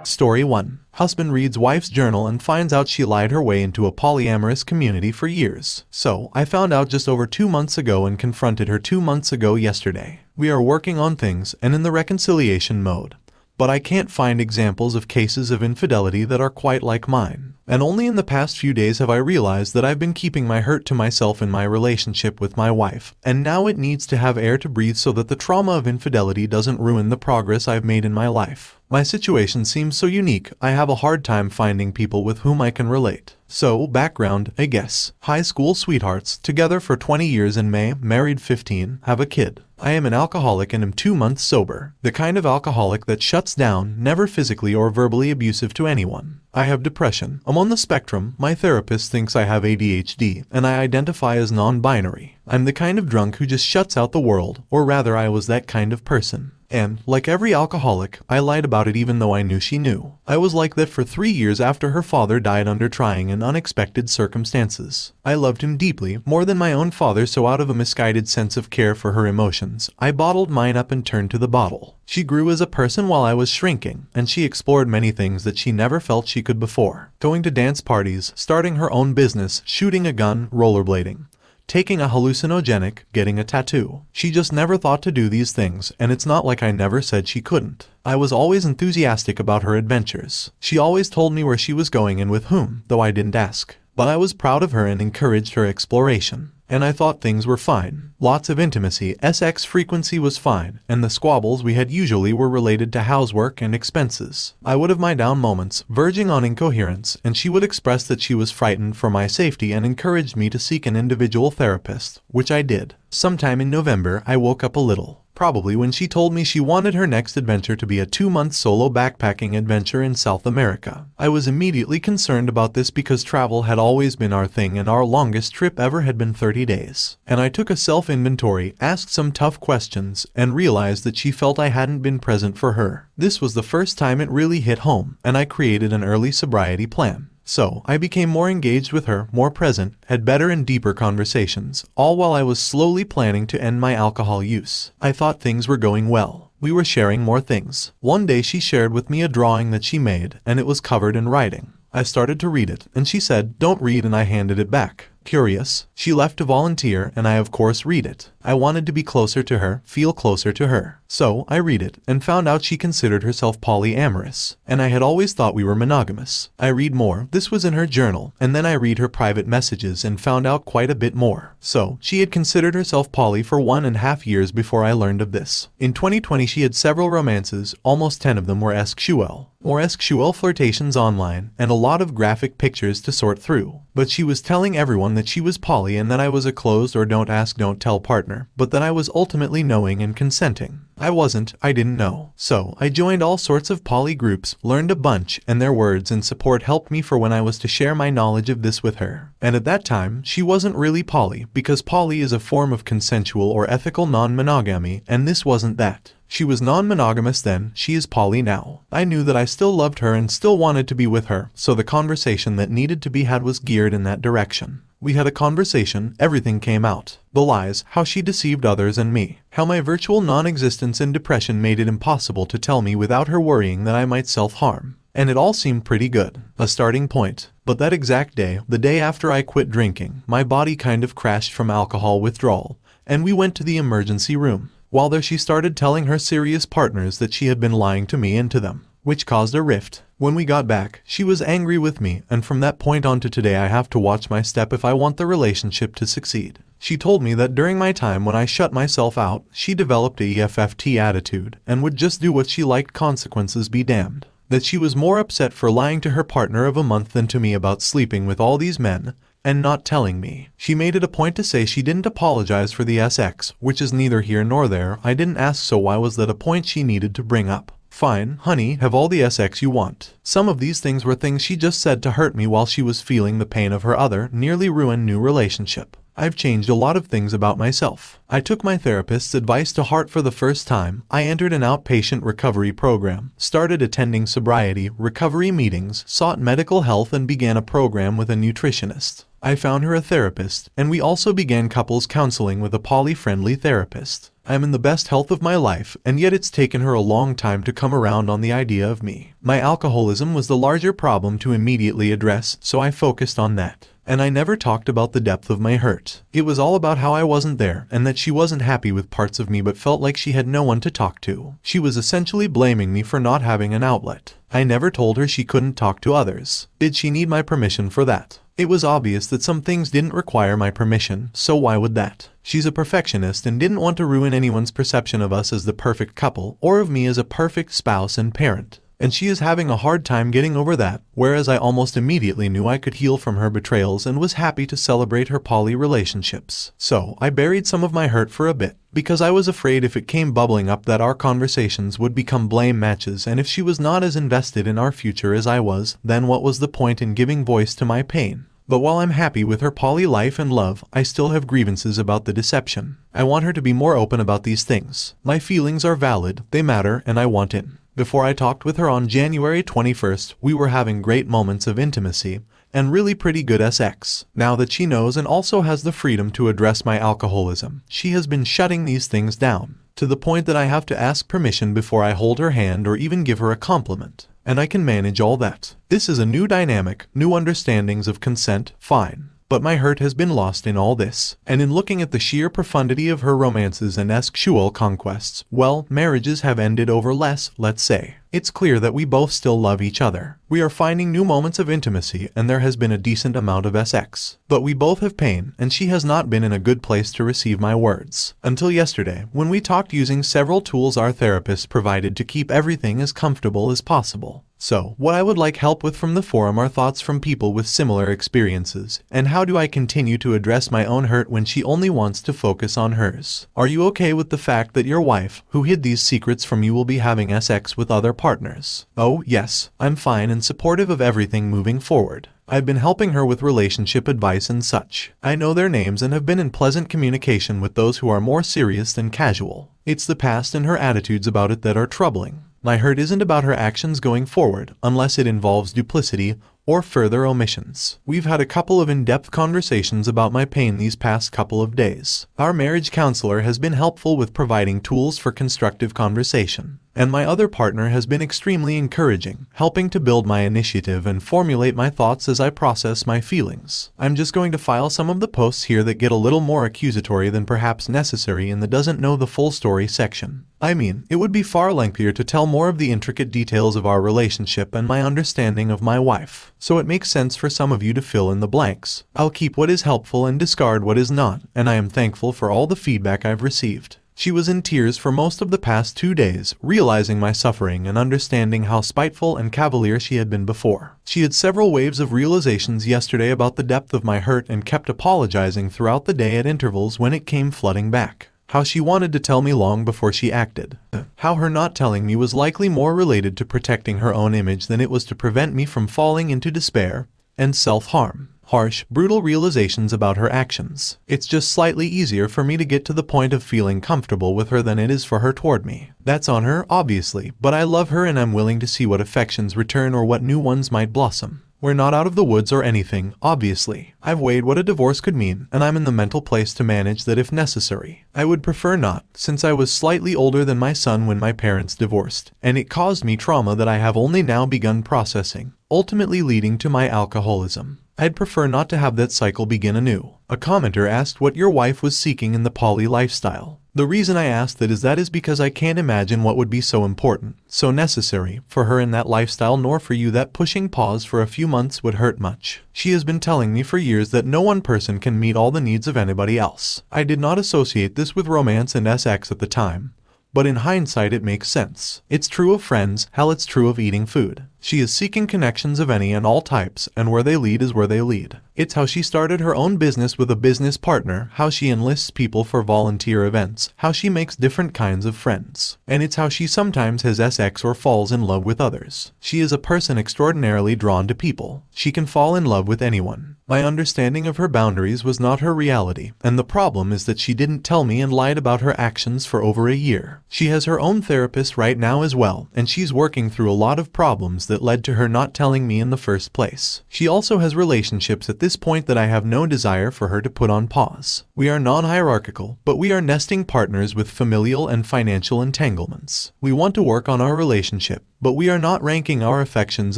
Story 1. Husband reads wife's journal and finds out she lied her way into a polyamorous community for years. So, I found out just over 2 months ago and confronted her 2 months ago yesterday. We are working on things and in the reconciliation mode. But I can't find examples of cases of infidelity that are quite like mine. And only in the past few days have I realized that I've been keeping my hurt to myself in my relationship with my wife, and now it needs to have air to breathe so that the trauma of infidelity doesn't ruin the progress I've made in my life. My situation seems so unique, I have a hard time finding people with whom I can relate. So, background, I guess. High school sweethearts, together for 20 years in May, married 15, have a kid. I am an alcoholic and am 2 months sober. The kind of alcoholic that shuts down, never physically or verbally abusive to anyone. I have depression. I'm on the spectrum. My therapist thinks I have ADHD, and I identify as non-binary. I'm the kind of drunk who just shuts out the world, or rather I was that kind of person. And, like every alcoholic, I lied about it even though I knew she knew. I was like that for 3 years after her father died under trying and unexpected circumstances. I loved him deeply, more than my own father, so out of a misguided sense of care for her emotions, I bottled mine up and turned to the bottle. She grew as a person while I was shrinking, and she explored many things that she never felt she could before. Going to dance parties, starting her own business, shooting a gun, rollerblading. Taking a hallucinogenic, getting a tattoo. She just never thought to do these things, and it's not like I never said she couldn't. I was always enthusiastic about her adventures. She always told me where she was going and with whom, though I didn't ask. But I was proud of her and encouraged her exploration. And I thought things were fine. Lots of intimacy, sex frequency was fine, and the squabbles we had usually were related to housework and expenses. I would have my down moments, verging on incoherence, and she would express that she was frightened for my safety and encouraged me to seek an individual therapist, which I did. Sometime in November, I woke up a little. Probably when she told me she wanted her next adventure to be a 2-month solo backpacking adventure in South America. I was immediately concerned about this because travel had always been our thing and our longest trip ever had been 30 days. And I took a self-inventory, asked some tough questions, and realized that she felt I hadn't been present for her. This was the first time it really hit home, and I created an early sobriety plan. So, I became more engaged with her, more present, had better and deeper conversations, all while I was slowly planning to end my alcohol use. I thought things were going well. We were sharing more things. One day she shared with me a drawing that she made, and it was covered in writing. I started to read it, and she said, "Don't read," and I handed it back. Curious, she left to volunteer, and I of course read it. I wanted to be closer to her, feel closer to her. So, I read it, and found out she considered herself polyamorous, and I had always thought we were monogamous. I read more, this was in her journal, and then I read her private messages and found out quite a bit more. So, she had considered herself poly for 1.5 years before I learned of this. In 2020 she had several romances, almost 10 of them were sexual flirtations online, and a lot of graphic pictures to sort through. But she was telling everyone that she was poly and that I was a closed or don't ask don't tell partner, but that I was ultimately knowing and consenting. I wasn't, I didn't know. So, I joined all sorts of poly groups, learned a bunch, and their words and support helped me for when I was to share my knowledge of this with her. And at that time, she wasn't really poly, because poly is a form of consensual or ethical non-monogamy, and this wasn't that. She was non-monogamous then, she is poly now. I knew that I still loved her and still wanted to be with her, so the conversation that needed to be had was geared in that direction. We had a conversation, everything came out. The lies, how she deceived others and me. How my virtual non-existence and depression made it impossible to tell me without her worrying that I might self-harm. And it all seemed pretty good. A starting point. But that exact day, the day after I quit drinking, my body kind of crashed from alcohol withdrawal, and we went to the emergency room. While there she started telling her serious partners that she had been lying to me and to them, which caused a rift. When we got back, she was angry with me, and from that point on to today I have to watch my step if I want the relationship to succeed. She told me that during my time when I shut myself out, she developed a EFFT attitude, and would just do what she liked, consequences be damned. That she was more upset for lying to her partner of a month than to me about sleeping with all these men, and not telling me. She made it a point to say she didn't apologize for the sex, which is neither here nor there. I didn't ask, so why was that a point she needed to bring up? Fine, honey, have all the sex you want. Some of these things were things she just said to hurt me while she was feeling the pain of her other, nearly ruined new relationship. I've changed a lot of things about myself. I took my therapist's advice to heart for the first time. I entered an outpatient recovery program, started attending sobriety, recovery meetings, sought medical health, and began a program with a nutritionist. I found her a therapist, and we also began couples counseling with a poly-friendly therapist. I'm in the best health of my life, and yet it's taken her a long time to come around on the idea of me. My alcoholism was the larger problem to immediately address, so I focused on that. And I never talked about the depth of my hurt. It was all about how I wasn't there, and that she wasn't happy with parts of me but felt like she had no one to talk to. She was essentially blaming me for not having an outlet. I never told her she couldn't talk to others. Did she need my permission for that? It was obvious that some things didn't require my permission, so why would that? She's a perfectionist and didn't want to ruin anyone's perception of us as the perfect couple, or of me as a perfect spouse and parent. And she is having a hard time getting over that, whereas I almost immediately knew I could heal from her betrayals and was happy to celebrate her poly relationships. So, I buried some of my hurt for a bit, because I was afraid if it came bubbling up that our conversations would become blame matches, and if she was not as invested in our future as I was, then what was the point in giving voice to my pain? But while I'm happy with her poly life and love, I still have grievances about the deception. I want her to be more open about these things. My feelings are valid, they matter, and I want in. Before I talked with her on January 21st, we were having great moments of intimacy and really pretty good sex. Now that she knows and also has the freedom to address my alcoholism, she has been shutting these things down, to the point that I have to ask permission before I hold her hand or even give her a compliment. And I can manage all that. This is a new dynamic, new understandings of consent, fine. But my hurt has been lost in all this, and in looking at the sheer profundity of her romances and sexual conquests, well, marriages have ended over less, let's say. It's clear that we both still love each other. We are finding new moments of intimacy, and there has been a decent amount of sex. But we both have pain, and she has not been in a good place to receive my words. Until yesterday, when we talked using several tools our therapist provided to keep everything as comfortable as possible. So, what I would like help with from the forum are thoughts from people with similar experiences, and how do I continue to address my own hurt when she only wants to focus on hers? Are you okay with the fact that your wife, who hid these secrets from you, will be having sex with other partners? Oh, yes, I'm fine and supportive of everything moving forward. I've been helping her with relationship advice and such. I know their names and have been in pleasant communication with those who are more serious than casual. It's the past and her attitudes about it that are troubling. My hurt isn't about her actions going forward, unless it involves duplicity or further omissions. We've had a couple of in-depth conversations about my pain these past couple of days. Our marriage counselor has been helpful with providing tools for constructive conversation. And my other partner has been extremely encouraging, helping to build my initiative and formulate my thoughts as I process my feelings. I'm just going to file some of the posts here that get a little more accusatory than perhaps necessary in the doesn't know the full story section. I mean, it would be far lengthier to tell more of the intricate details of our relationship and my understanding of my wife, so it makes sense for some of you to fill in the blanks. I'll keep what is helpful and discard what is not, and I am thankful for all the feedback I've received. She was in tears for most of the past 2 days, realizing my suffering and understanding how spiteful and cavalier she had been before. She had several waves of realizations yesterday about the depth of my hurt and kept apologizing throughout the day at intervals when it came flooding back. How she wanted to tell me long before she acted. How her not telling me was likely more related to protecting her own image than it was to prevent me from falling into despair and self-harm. Harsh, brutal realizations about her actions. It's just slightly easier for me to get to the point of feeling comfortable with her than it is for her toward me. That's on her, obviously, but I love her and I'm willing to see what affections return or what new ones might blossom. We're not out of the woods or anything, obviously. I've weighed what a divorce could mean, and I'm in the mental place to manage that if necessary. I would prefer not, since I was slightly older than my son when my parents divorced, and it caused me trauma that I have only now begun processing, ultimately leading to my alcoholism. I'd prefer not to have that cycle begin anew. A commenter asked what your wife was seeking in the poly lifestyle. The reason I asked that is because I can't imagine what would be so important, so necessary, for her in that lifestyle, nor for you that pushing pause for a few months would hurt much. She has been telling me for years that no one person can meet all the needs of anybody else. I did not associate this with romance and sex at the time, but in hindsight it makes sense. It's true of friends, hell it's true of eating food. She is seeking connections of any and all types, and where they lead is where they lead. It's how she started her own business with a business partner, how she enlists people for volunteer events, how she makes different kinds of friends. And it's how she sometimes has sex or falls in love with others. She is a person extraordinarily drawn to people. She can fall in love with anyone. My understanding of her boundaries was not her reality, and the problem is that she didn't tell me and lied about her actions for over a year. She has her own therapist right now as well, and she's working through a lot of problems that that led to her not telling me in the first place. She also has relationships at this point that I have no desire for her to put on pause. We are non-hierarchical, but we are nesting partners with familial and financial entanglements. We want to work on our relationship, but we are not ranking our affections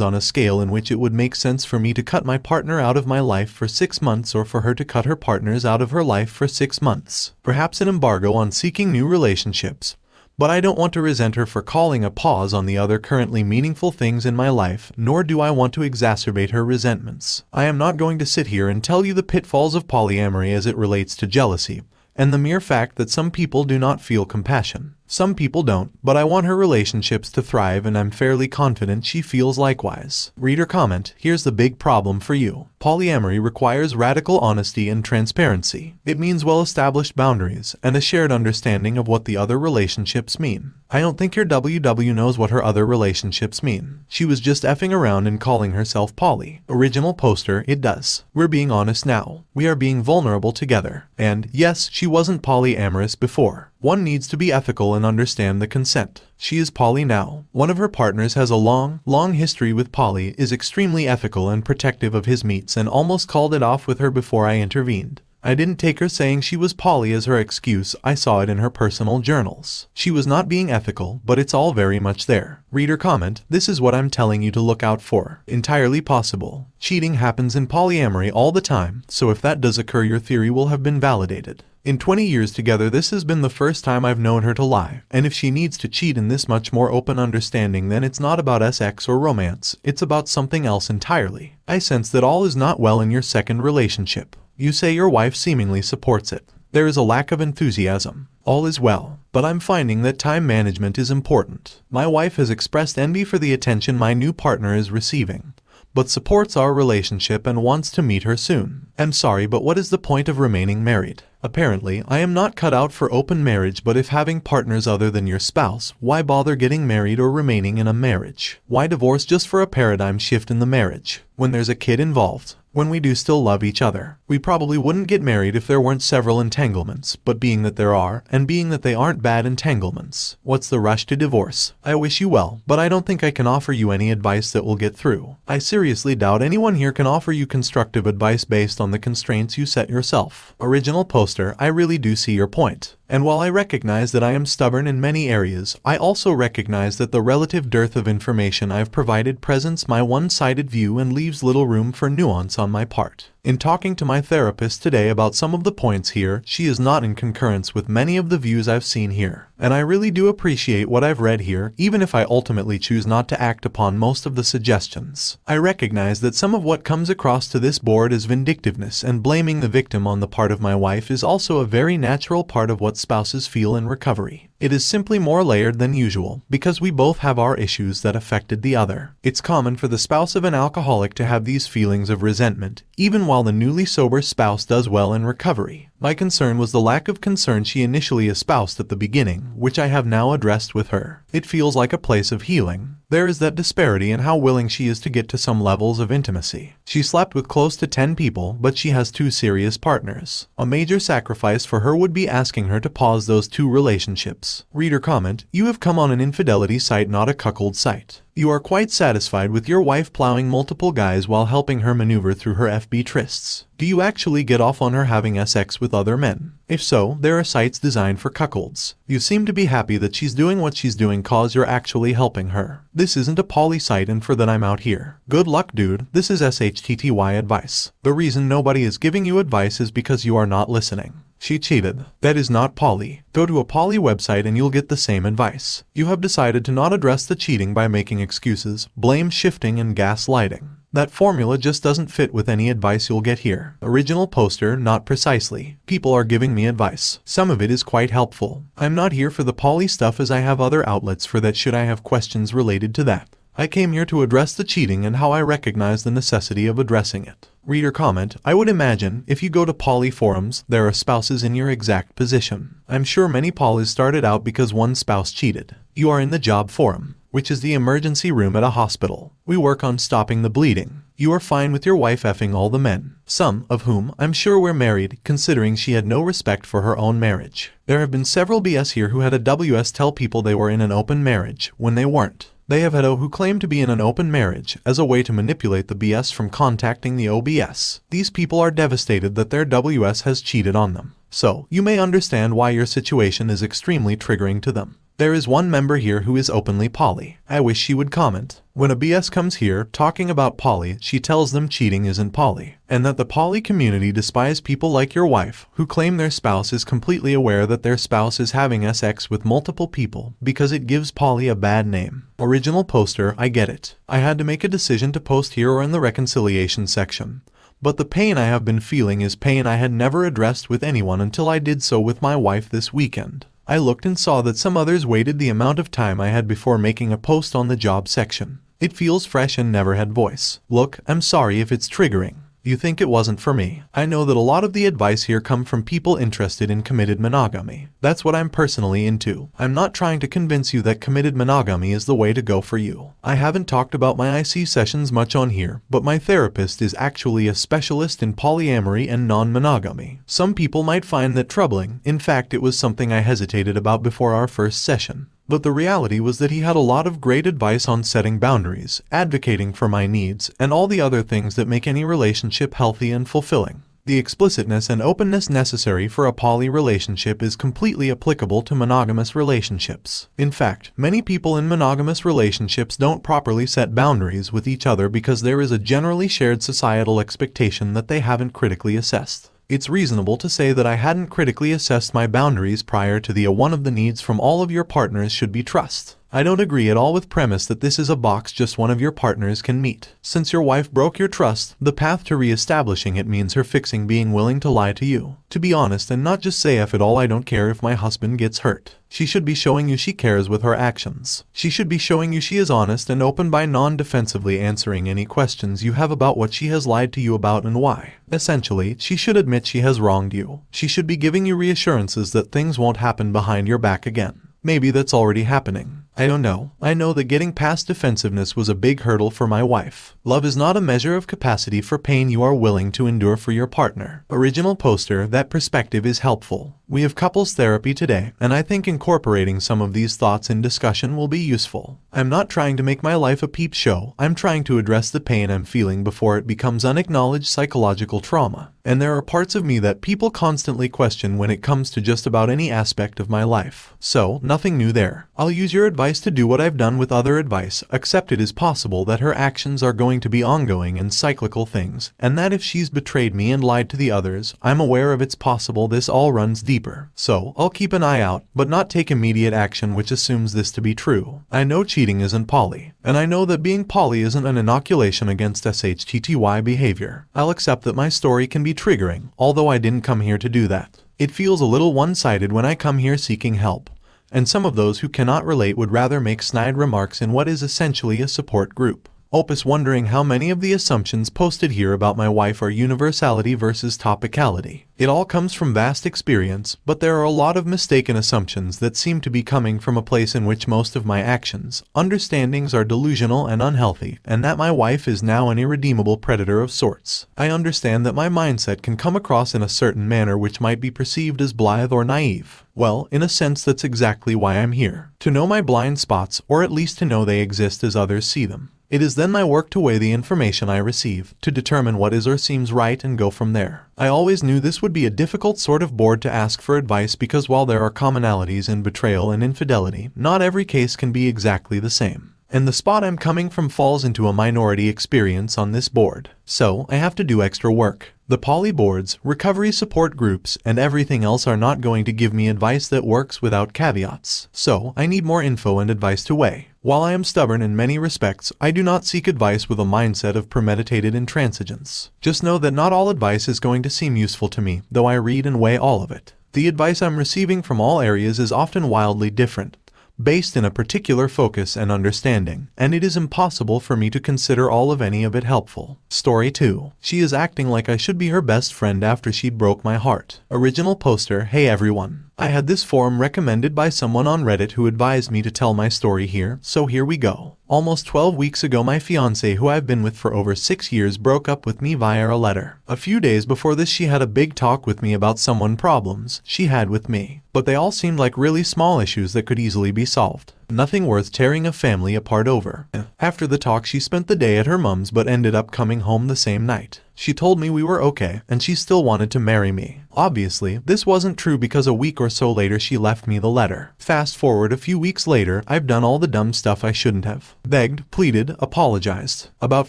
on a scale in which it would make sense for me to cut my partner out of my life for 6 months or for her to cut her partners out of her life for 6 months. Perhaps an embargo on seeking new relationships. But I don't want to resent her for calling a pause on the other currently meaningful things in my life, nor do I want to exacerbate her resentments. I am not going to sit here and tell you the pitfalls of polyamory as it relates to jealousy, and the mere fact that some people do not feel compassion. Some people don't, but I want her relationships to thrive and I'm fairly confident she feels likewise. Reader comment, here's the big problem for you. Polyamory requires radical honesty and transparency. It means well-established boundaries and a shared understanding of what the other relationships mean. I don't think your WW knows what her other relationships mean. She was just effing around and calling herself poly. Original poster, it does. We're being honest now. We are being vulnerable together. And yes, she wasn't polyamorous before. One needs to be ethical and understand the consent. She is poly now. One of her partners has a long history with poly, is extremely ethical and protective of his meats and almost called it off with her before I intervened. I didn't take her saying she was poly as her excuse, I saw it in her personal journals. She was not being ethical, but it's all very much there. Reader comment, this is what I'm telling you to look out for. Entirely possible. Cheating happens in polyamory all the time, so if that does occur your theory will have been validated. In 20 years together this has been the first time I've known her to lie, and if she needs to cheat in this much more open understanding then it's not about sex or romance, it's about something else entirely. I sense that all is not well in your second relationship. You say your wife seemingly supports it. There is a lack of enthusiasm. All is well, but I'm finding that time management is important. My wife has expressed envy for the attention my new partner is receiving, but supports our relationship and wants to meet her soon. I'm sorry, but what is the point of remaining married? Apparently, I am not cut out for open marriage, but if having partners other than your spouse, why bother getting married or remaining in a marriage? Why divorce just for a paradigm shift in the marriage? When there's a kid involved, when we do still love each other. We probably wouldn't get married if there weren't several entanglements, but being that there are, and being that they aren't bad entanglements, what's the rush to divorce? I wish you well, but I don't think I can offer you any advice that will get through. I seriously doubt anyone here can offer you constructive advice based on the constraints you set yourself. Original poster, I really do see your point. And while I recognize that I am stubborn in many areas, I also recognize that the relative dearth of information I've provided presents my one-sided view and leaves little room for nuance on my part. In talking to my therapist today about some of the points here, she is not in concurrence with many of the views I've seen here. And I really do appreciate what I've read here, even if I ultimately choose not to act upon most of the suggestions. I recognize that some of what comes across to this board as vindictiveness and blaming the victim on the part of my wife is also a very natural part of what spouses feel in recovery. It is simply more layered than usual, because we both have our issues that affected the other. It's common for the spouse of an alcoholic to have these feelings of resentment, even while the newly sober spouse does well in recovery. My concern was the lack of concern she initially espoused at the beginning, which I have now addressed with her. It feels like a place of healing. There is that disparity in how willing she is to get to some levels of intimacy. She slept with close to 10 people, but she has 2 serious partners. A major sacrifice for her would be asking her to pause those 2 relationships. Reader comment, you have come on an infidelity site, not a cuckold site. You are quite satisfied with your wife plowing multiple guys while helping her maneuver through her FB trysts. Do you actually get off on her having sex with other men? If so, there are sites designed for cuckolds. You seem to be happy that she's doing what she's doing cause you're actually helping her. This isn't a poly site, and for that I'm out here. Good luck, dude. This is SHTTY advice. The reason nobody is giving you advice is because you are not listening. She cheated. That is not poly. Go to a poly website and you'll get the same advice. You have decided to not address the cheating by making excuses, blame shifting, and gaslighting. That formula just doesn't fit with any advice you'll get here. Original poster, not precisely. People are giving me advice. Some of it is quite helpful. I'm not here for the poly stuff as I have other outlets for that should I have questions related to that. I came here to address the cheating and how I recognize the necessity of addressing it. Reader comment, I would imagine if you go to poly forums, there are spouses in your exact position. I'm sure many polys started out because one spouse cheated. You are in the job forum, which is the emergency room at a hospital. We work on stopping the bleeding. You are fine with your wife effing all the men, some of whom I'm sure were married, considering she had no respect for her own marriage. There have been several BS here who had a WS tell people they were in an open marriage when they weren't. They have hetero who claim to be in an open marriage as a way to manipulate the BS from contacting the OBS. These people are devastated that their WS has cheated on them. So, you may understand why your situation is extremely triggering to them. There is one member here who is openly poly. I wish she would comment. When a BS comes here talking about poly, she tells them cheating isn't poly, and that the poly community despise people like your wife, who claim their spouse is completely aware that their spouse is having sex with multiple people because it gives poly a bad name. Original poster, I get it. I had to make a decision to post here or in the reconciliation section. But the pain I have been feeling is pain I had never addressed with anyone until I did so with my wife this weekend. I looked and saw that some others waited the amount of time I had before making a post on the job section. It feels fresh and never had voice. Look, I'm sorry if it's triggering. You think it wasn't for me. I know that a lot of the advice here come from people interested in committed monogamy. That's what I'm personally into. I'm not trying to convince you that committed monogamy is the way to go for you. I haven't talked about my IC sessions much on here, but my therapist is actually a specialist in polyamory and non-monogamy. Some people might find that troubling. In fact, it was something I hesitated about before our first session. But the reality was that he had a lot of great advice on setting boundaries, advocating for my needs, and all the other things that make any relationship healthy and fulfilling. The explicitness and openness necessary for a poly relationship is completely applicable to monogamous relationships. In fact, many people in monogamous relationships don't properly set boundaries with each other because there is a generally shared societal expectation that they haven't critically assessed. It's reasonable to say that I hadn't critically assessed my boundaries prior to one of the needs from all of your partners should be trust. I don't agree at all with premise that this is a box just one of your partners can meet. Since your wife broke your trust, the path to re-establishing it means her fixing being willing to lie to you. To be honest and not just say F it all, I don't care if my husband gets hurt. She should be showing you she cares with her actions. She should be showing you she is honest and open by non-defensively answering any questions you have about what she has lied to you about and why. Essentially, she should admit she has wronged you. She should be giving you reassurances that things won't happen behind your back again. Maybe that's already happening. I don't know. I know that getting past defensiveness was a big hurdle for my wife. Love is not a measure of capacity for pain you are willing to endure for your partner. Original poster, that perspective is helpful. We have couples therapy today, and I think incorporating some of these thoughts in discussion will be useful. I'm not trying to make my life a peep show. I'm trying to address the pain I'm feeling before it becomes unacknowledged psychological trauma. And there are parts of me that people constantly question when it comes to just about any aspect of my life. So, nothing new there. I'll use your advice to do what I've done with other advice, accept it is possible that her actions are going to be ongoing and cyclical things, and that if she's betrayed me and lied to the others, I'm aware of it's possible this all runs deeper. So, I'll keep an eye out, but not take immediate action which assumes this to be true. I know cheating isn't poly, and I know that being poly isn't an inoculation against SHTTY behavior. I'll accept that my story can be triggering, although I didn't come here to do that. It feels a little one-sided when I come here seeking help. And some of those who cannot relate would rather make snide remarks in what is essentially a support group. Opus wondering how many of the assumptions posted here about my wife are universality versus topicality. It all comes from vast experience, but there are a lot of mistaken assumptions that seem to be coming from a place in which most of my actions, understandings are delusional and unhealthy, and that my wife is now an irredeemable predator of sorts. I understand that my mindset can come across in a certain manner which might be perceived as blithe or naive. Well, in a sense that's exactly why I'm here. To know my blind spots, or at least to know they exist as others see them. It is then my work to weigh the information I receive, to determine what is or seems right and go from there. I always knew this would be a difficult sort of board to ask for advice because while there are commonalities in betrayal and infidelity, not every case can be exactly the same. And the spot I'm coming from falls into a minority experience on this board. So, I have to do extra work. The poly boards, recovery support groups, and everything else are not going to give me advice that works without caveats. So, I need more info and advice to weigh. While I am stubborn in many respects, I do not seek advice with a mindset of premeditated intransigence. Just know that not all advice is going to seem useful to me, though I read and weigh all of it. The advice I'm receiving from all areas is often wildly different, based in a particular focus and understanding, and it is impossible for me to consider all of any of it helpful. Story 2. She is acting like I should be her best friend after she broke my heart. Original poster, hey everyone. I had this forum recommended by someone on Reddit who advised me to tell my story here, so here we go. Almost 12 weeks ago my fiancée, who I've been with for over 6 years, broke up with me via a letter. A few days before this she had a big talk with me about problems she had with me, but they all seemed like really small issues that could easily be solved. Nothing worth tearing a family apart over. After the talk, she spent the day at her mom's but ended up coming home the same night. She told me we were okay and she still wanted to marry me. Obviously, this wasn't true because a week or so later she left me the letter. Fast forward a few weeks later, I've done all the dumb stuff I shouldn't have. Begged, pleaded, apologized. About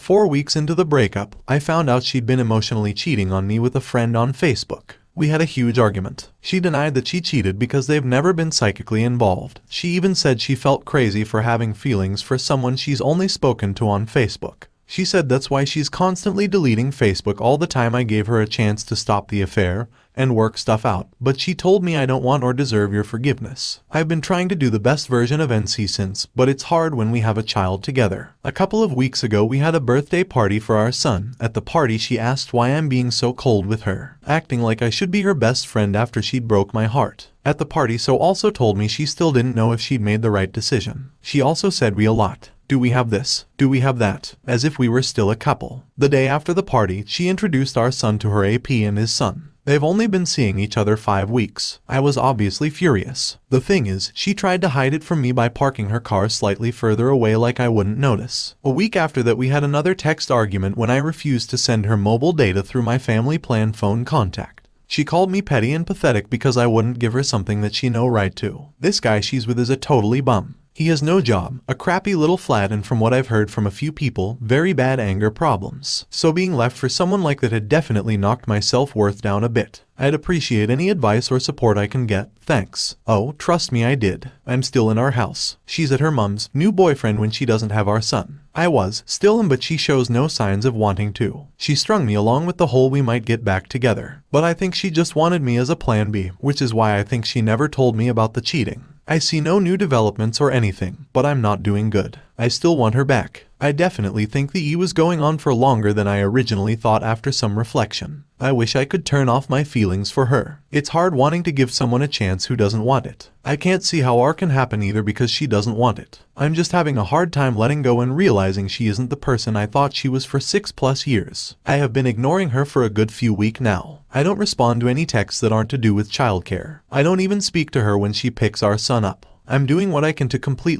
4 weeks into the breakup, I found out she'd been emotionally cheating on me with a friend on Facebook. We had a huge argument. She denied that she cheated because they've never been psychically involved. She even said she felt crazy for having feelings for someone she's only spoken to on Facebook. She said that's why she's constantly deleting Facebook all the time. I gave her a chance to stop the affair and work stuff out, but she told me I don't want or deserve your forgiveness. I've been trying to do the best version of NC since, but it's hard when we have a child together. A couple of weeks ago we had a birthday party for our son. At the party she asked why I'm being so cold with her, acting like I should be her best friend after she'd broke my heart. At the party so also told me she still didn't know if she'd made the right decision. She also said we a lot. Do we have this? Do we have that? As if we were still a couple. The day after the party, she introduced our son to her AP and his son. They've only been seeing each other 5 weeks. I was obviously furious. The thing is, she tried to hide it from me by parking her car slightly further away like I wouldn't notice. A week after that we had another text argument when I refused to send her mobile data through my family plan phone contact. She called me petty and pathetic because I wouldn't give her something that she no right to. This guy she's with is a totally bum. He has no job, a crappy little flat, and from what I've heard from a few people, very bad anger problems. So being left for someone like that had definitely knocked my self-worth down a bit. I'd appreciate any advice or support I can get. Thanks. Oh, trust me I did. I'm still in our house. She's at her mom's new boyfriend when she doesn't have our son. I was, still am, but she shows no signs of wanting to. She strung me along with the whole we might get back together. But I think she just wanted me as a plan B, which is why I think she never told me about the cheating. I see no new developments or anything, but I'm not doing good. I still want her back. I definitely think the E was going on for longer than I originally thought after some reflection. I wish I could turn off my feelings for her. It's hard wanting to give someone a chance who doesn't want it. I can't see how R can happen either because she doesn't want it. I'm just having a hard time letting go and realizing she isn't the person I thought she was for 6+ years. I have been ignoring her for a good few weeks now. I don't respond to any texts that aren't to do with childcare. I don't even speak to her when she picks our son up. I'm doing what I can to complete